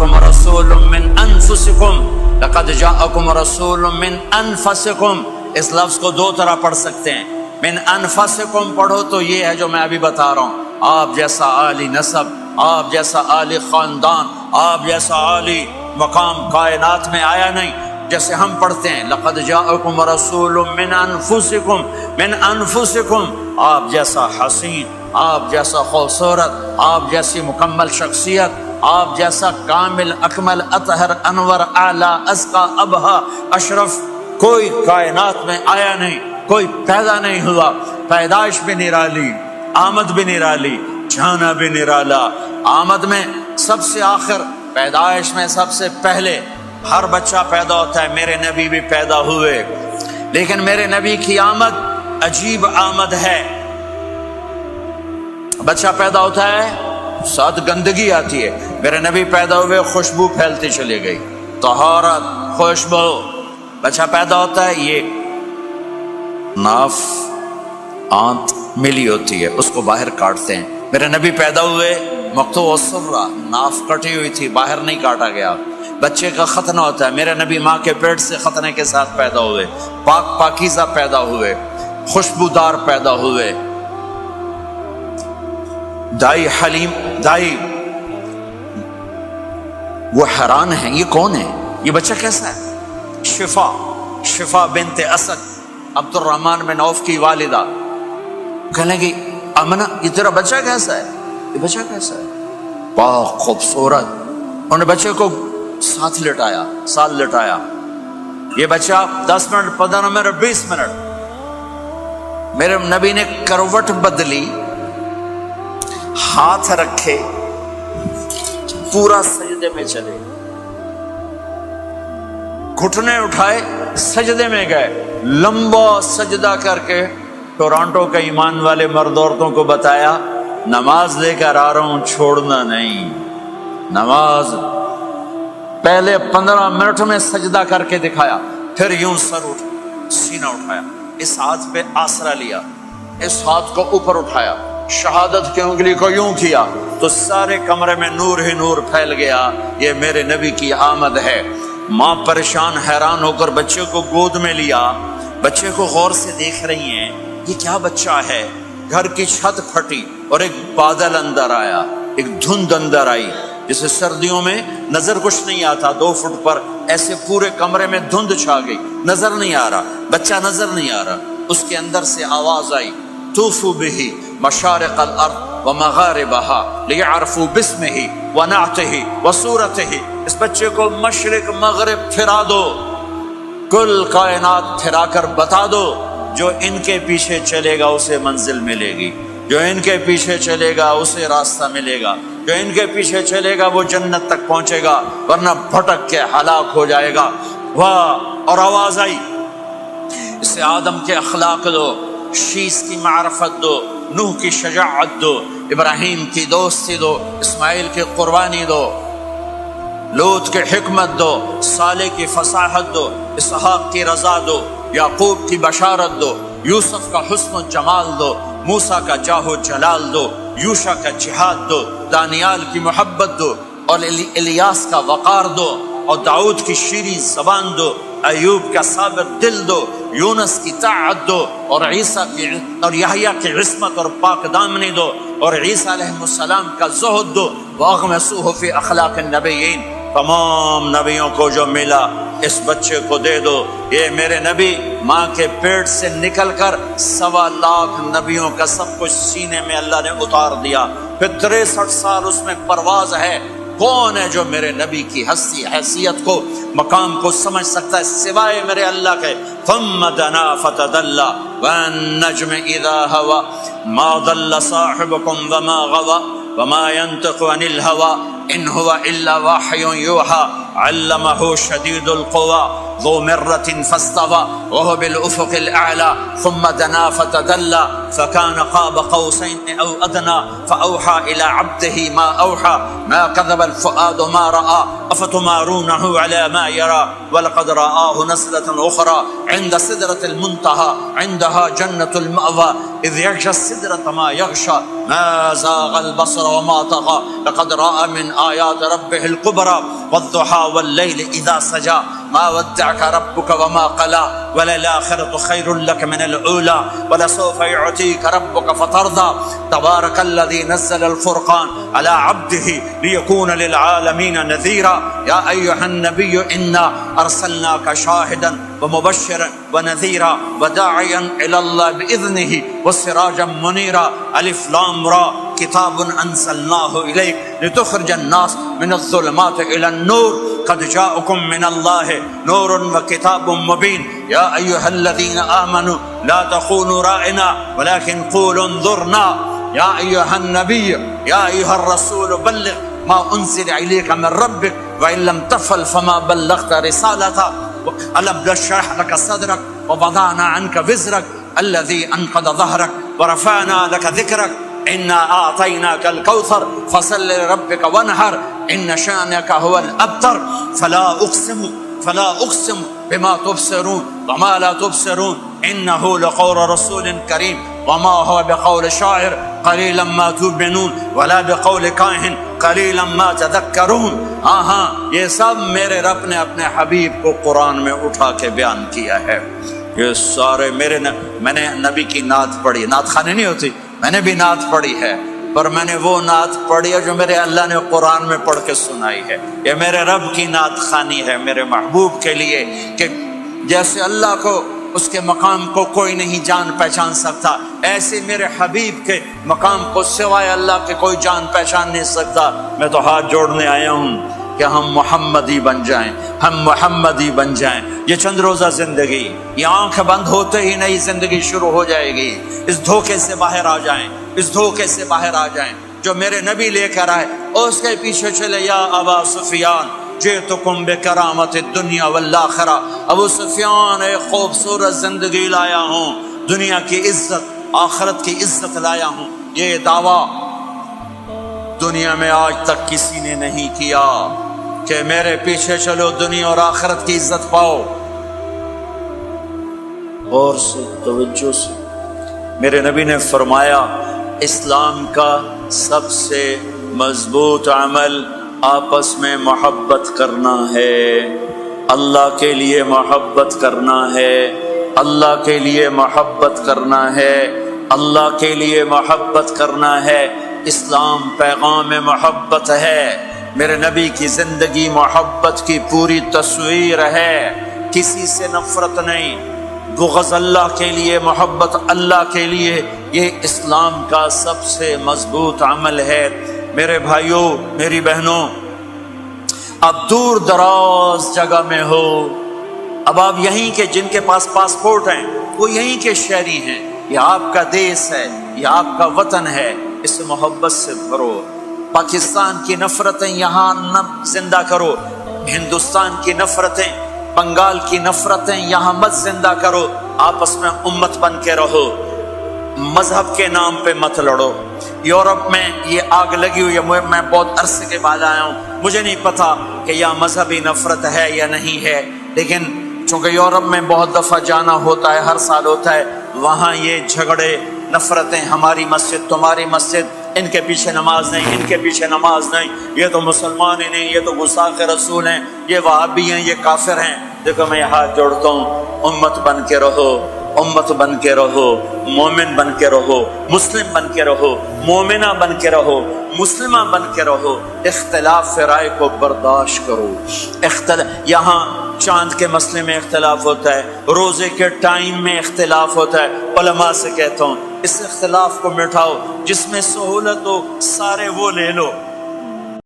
جاءکم رسول من انفسکم، لقد جاءکم رسول من انفسکم، اس لفظ کو دو طرح پڑھ سکتے ہیں، من انفسکم پڑھو تو یہ ہے جو میں ابھی بتا رہا ہوں، آپ جیسا عالی نسب، آپ جیسا عالی خاندان، آپ جیسا عالی مقام کائنات میں آیا نہیں، جیسے ہم پڑھتے ہیں لقد جاءکم رسول من انفسکم، من انفسکم، آپ جیسا حسین، آپ جیسا خوبصورت، آپ جیسی مکمل شخصیت، آپ جیسا کامل اکمل اطہر انور اعلیٰ ازکیٰ ابہا اشرف کوئی کائنات میں آیا نہیں، کوئی پیدا نہیں ہوا، پیدائش بھی نرالی، آمد بھی نرالی، جانا بھی نرالا، آمد میں سب سے آخر، پیدائش میں سب سے پہلے، ہر بچہ پیدا ہوتا ہے، میرے نبی بھی پیدا ہوئے، لیکن میرے نبی کی آمد عجیب آمد ہے، بچہ پیدا ہوتا ہے ساتھ گندگی آتی ہے، میرے نبی پیدا ہوئے خوشبو پھیلتی چلی گئی، طہارت، خوشبو، بچہ پیدا ہوتا ہے یہ ناف آنت ملی ہوتی ہے، اس کو باہر کاٹتے ہیں، میرے نبی پیدا ہوئے مقطوع السرہ، ناف کٹی ہوئی تھی، باہر نہیں کاٹا گیا، بچے کا ختنہ ہوتا ہے، میرے نبی ماں کے پیٹ سے ختنے کے ساتھ پیدا ہوئے، پاک پاکیزہ پیدا ہوئے، خوشبودار پیدا ہوئے، دائی حلیم، دائی وہ حیران ہیں یہ کون ہے، یہ بچہ کیسا ہے؟ شفا بنت اسد، عبد الرحمن بن عوف کی والدہ، کہنے لگی آمنہ یہ تیرا بچہ کیسا ہے، یہ بچہ کیسا ہے، پاک خوبصورت، انہوں نے بچے کو ساتھ لٹایا، یہ بچہ 10 منٹ 15 منٹ 20 منٹ، میرے نبی نے کروٹ بدلی، ہاتھ رکھے، پورا سجدے میں چلے، گھٹنے اٹھائے سجدے میں گئے، لمبا سجدہ کر کے ٹورانٹو کے ایمان والے مرد عورتوں کو بتایا نماز لے کر آ رہا ہوں، چھوڑنا نہیں، نماز پہلے 15 منٹ میں سجدہ کر کے دکھایا، پھر یوں سینہ اٹھایا، اس ہاتھ پہ آسرا لیا، اس ہاتھ کو اوپر اٹھایا، شہادت کی انگلی کو یوں کیا تو سارے کمرے میں نور ہی نور پھیل گیا، یہ میرے نبی کی آمد ہے۔ ماں پریشان حیران ہو کر بچے کو گود میں لیا، بچے کو غور سے دیکھ رہی ہیں، یہ کیا بچہ ہے؟ گھر کی چھت پھٹی اور ایک بادل اندر آیا، ایک دھند اندر آئی، جسے سردیوں میں نظر کچھ نہیں آتا، 2 فٹ پر ایسے پورے کمرے میں دھند چھا گئی، نظر نہیں آ رہا، بچہ نظر نہیں آ رہا، اس کے اندر سے آواز آئی طوفوا به مشارق الارض ومغاربها لیعرفوا باسمه ونعته وصورته، اس بچے کو مشرق مغرب پھرا دو، کل کائنات پھرا کر بتا دو، جو ان کے پیچھے چلے گا اسے منزل ملے گی، جو ان کے پیچھے چلے گا اسے راستہ ملے گا، جو ان کے پیچھے چلے گا وہ جنت تک پہنچے گا، ورنہ بھٹک کے ہلاک ہو جائے گا۔ واہ! اور آواز آئی اسے آدم کے اخلاق دو، شیس کی معرفت دو، نوح کی شجاعت دو، ابراہیم کی دوستی دو، اسماعیل کی قربانی دو، لوط کی حکمت دو، صالح کی فصاحت دو، اسحاق کی رضا دو، یعقوب کی بشارت دو، یوسف کا حسن و جمال دو، موسیٰ کا جاہ و جلال دو، یوشع کا جہاد دو، دانیال کی محبت دو، اور الیاس کا وقار دو، اور داؤد کی شیریں زبان دو، ایوب کا صابر دل دو، یونس کی طاعت دو، اور عیسیٰ کی اور یحییٰ کی عصمت اور پاک دامنی دو، اور عیسیٰ علیہ السلام کا زہد دو، وَأَغْمَسُوهُ فِي أَخْلَاقِ النَّبِيِّينَ، تمام نبیوں کو جو ملا اس بچے کو دے دو۔ یہ میرے نبی ماں کے پیٹ سے نکل کر 1.25 لاکھ نبیوں کا سب کچھ سینے میں اللہ نے اتار دیا، پھر 63 سال اس میں پرواز ہے۔ کون ہے جو میرے نبی کی ہستی حیثیت کو مقام کو سمجھ سکتا ہے سوائے میرے اللہ کے؟ ثم دنا فتدلى والنجم اذا هوى ما ضل صاحبكم وما غوى وما ينطق عن الهوى ان هو الا وحي يوحى علمه شديد القوى ذو مرة فاستوى وهو بالأفق الأعلى ثم دنا فتدلى فكان قاب قوسين أو أدنى فأوحى إلى عبده ما أوحى ما كذب الفؤاد ما رأى أفتمارونه على ما يرى ولقد رآه نزلة أخرى عند سدرة المنتهى عندها جنة المأوى إذ يغشى السدرة ما يغشى ما زاغ البصر وما طغى لقد رأى من آيات ربه الكبرى والضحى والليل إذا سجى ما ودعك ربك وما قلى وللآخرة خير لك من الأولى ولسوف يعطيك ربك فترضى تبارك الذي نزل الفرقان على عبده ليكون للعالمين نذيرا يا أيها النبي إنا أرسلناك شاهدا ومبشرا ونذيرا وداعيا إلى الله بإذنه وسراجا منيرا ألف لام را كتاب أنزلناه إليك لتخرج الناس من الظلمات إلى النور قد جاءكم من الله نور وكتاب مبين يا أيها الذين آمنوا لا تخونوا رائنا ولكن قولوا انظرنا يا أيها النبي يا أيها الرسول بلغ ما أنزل إليك من ربك وإن لم تفعل فما بلغت رسالته ألم نشرح لك صدرك ووضعنا عنك وزرك الذي أنقض ظهرك ورفعنا لك ذكرك إنا أعطيناك الكوثر فصل لربك وانحر إن شانك هو الأبتر فلا أقسم بما تبصرون وما لا تبصرون إنه لقول رسول كريم وما هو بقول شاعر قليلا ما تؤمنون ولا بقول کاہن قلیلا ما تذکرون. یہ سب میرے رب نے اپنے حبیب کو قرآن میں اٹھا کے بیان کیا ہے. یہ سارے میں نے نبی کی نعت پڑھی. نعت خوانی نہیں ہوتی، میں نے بھی نعت پڑھی ہے، پر میں نے وہ نعت پڑھی ہے جو میرے اللہ نے قرآن میں پڑھ کے سنائی ہے. یہ میرے رب کی نعت خوانی ہے میرے محبوب کے لیے کہ جیسے اللہ کو اس کے مقام کو کوئی نہیں جان پہچان سکتا، ایسے میرے حبیب کے مقام کو سوائے اللہ کے کوئی جان پہچان نہیں سکتا. میں تو ہاتھ جوڑنے آیا ہوں کہ ہم محمدی بن جائیں، ہم محمدی بن جائیں. یہ چند روزہ زندگی، یہ آنکھ بند ہوتے ہی نئی زندگی شروع ہو جائے گی. اس دھوکے سے باہر آ جائیں، اس دھوکے سے باہر آ جائیں جو میرے نبی لے کر آئے اور اس کے پیچھے چلے. یا ابا سفیان جئتکم بکرامت الدنیا والآخرہ. ابو سفیان ایک خوبصورت زندگی لایا ہوں، دنیا کی عزت آخرت کی عزت لایا ہوں. یہ دعویٰ دنیا میں آج تک کسی نے نہیں کیا کہ میرے پیچھے چلو دنیا اور آخرت کی عزت پاؤ. اور سے توجہ سے میرے نبی نے فرمایا اسلام کا سب سے مضبوط عمل آپس میں محبت کرنا ہے. اللہ کے لیے محبت کرنا ہے، اللہ کے لیے محبت کرنا ہے، اللہ کے لیے محبت کرنا ہے. اسلام پیغام محبت ہے. میرے نبی کی زندگی محبت کی پوری تصویر ہے. کسی سے نفرت نہیں، بغض اللہ کے لیے، محبت اللہ کے لیے. یہ اسلام کا سب سے مضبوط عمل ہے. میرے بھائیوں میری بہنوں، اب دور دراز جگہ میں ہو، اب آپ یہیں کے جن کے پاس پاسپورٹ ہیں وہ یہیں کے شہری ہیں. یہ آپ کا دیس ہے، یہ آپ کا وطن ہے. اس محبت سے بھرو. پاکستان کی نفرتیں یہاں نہ زندہ کرو، ہندوستان کی نفرتیں، بنگال کی نفرتیں یہاں مت زندہ کرو. آپس میں امت بن کے رہو، مذہب کے نام پہ مت لڑو. یورپ میں یہ آگ لگی ہوئی ہے. میں بہت عرصے کے بعد آیا ہوں، مجھے نہیں پتا کہ یہاں مذہبی نفرت ہے یا نہیں ہے، لیکن چونکہ یورپ میں بہت دفعہ جانا ہوتا ہے، ہر سال ہوتا ہے، وہاں یہ جھگڑے نفرتیں، ہماری مسجد تمہاری مسجد، ان کے پیچھے نماز نہیں، ان کے پیچھے نماز نہیں، یہ تو مسلمان ہی نہیں، یہ تو گستاخ رسول ہیں، یہ وہابی ہیں، یہ کافر ہیں. دیکھو میں ہاتھ جوڑتا ہوں، امت بن کے رہو، امت بن کے رہو، مومن بن کے رہو، مسلم بن کے رہو، مومنہ بن کے رہو، مسلمہ بن کے رہو. اختلاف رائے کو برداشت کرو. یہاں چاند کے مسئلے میں اختلاف ہوتا ہے، روزے کے ٹائم میں اختلاف ہوتا ہے. علماء سے کہتا ہوں اس اختلاف کو مٹھاؤ، جس میں سہولت ہو سارے وہ لے لو.